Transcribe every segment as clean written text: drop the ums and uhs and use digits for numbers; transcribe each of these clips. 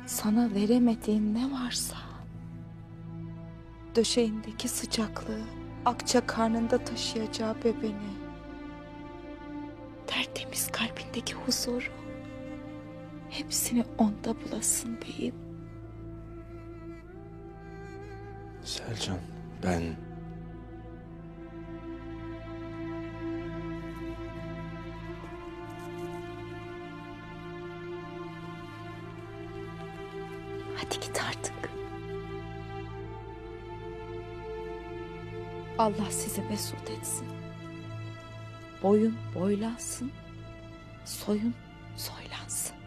sana veremediğim ne varsa, döşeğindeki sıcaklığı, akça karnında taşıyacağı bebeğini, tertemiz kalbindeki huzuru, hepsini onda bulasın beyim. Selcan, ben... Hadi git artık. Allah sizi mesut etsin. Boyun boylansın, soyun soylansın.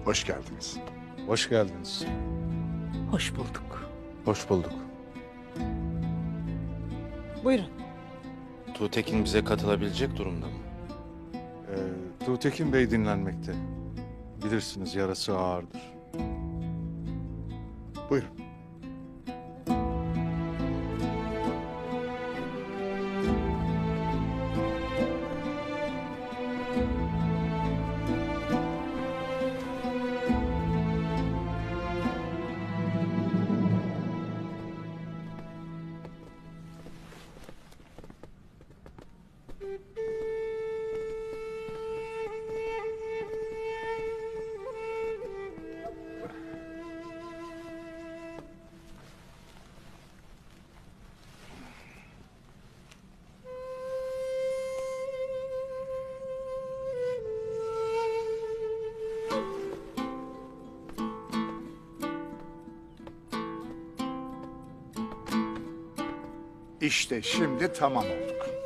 Hoş geldiniz. Hoş geldiniz. Hoş bulduk. Hoş bulduk. Buyurun. Tuğtekin bize katılabilecek durumda mı? Tuğtekin Bey dinlenmekte. Bilirsiniz yarası ağırdır. Buyurun. İşte şimdi tamam olduk.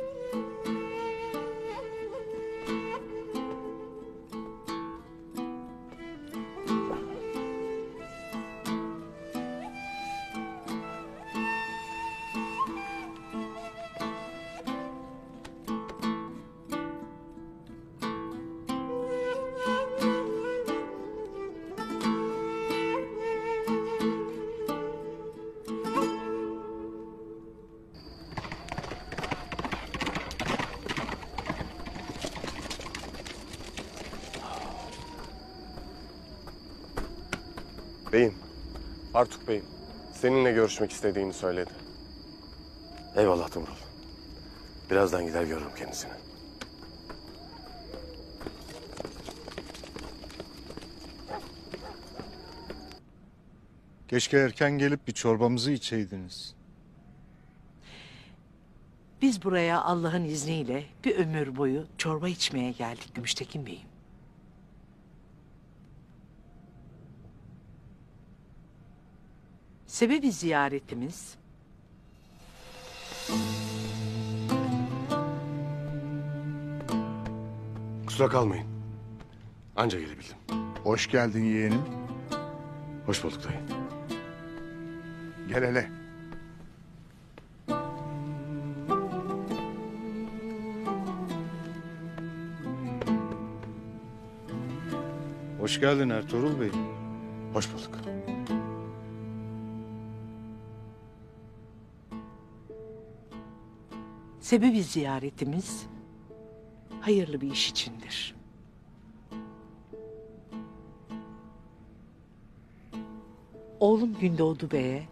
Beyim, Artuk Bey'im seninle görüşmek istediğini söyledi. Eyvallah Dumrul. Birazdan gider görürüm kendisini. Keşke erken gelip bir çorbamızı içeydiniz. Biz buraya Allah'ın izniyle bir ömür boyu çorba içmeye geldik Gümüştekin Bey'im. Sebebi ziyaretimiz Kusura kalmayın. Anca gelebildim. Hoş geldin yeğenim. Hoş bulduk dayı. Gel hele. Hoş geldin Ertuğrul Bey. Hoş bulduk. sebebi ziyaretimiz hayırlı bir iş içindir. Oğlum Gündoğdu Bey'e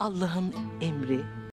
Allah'ın emri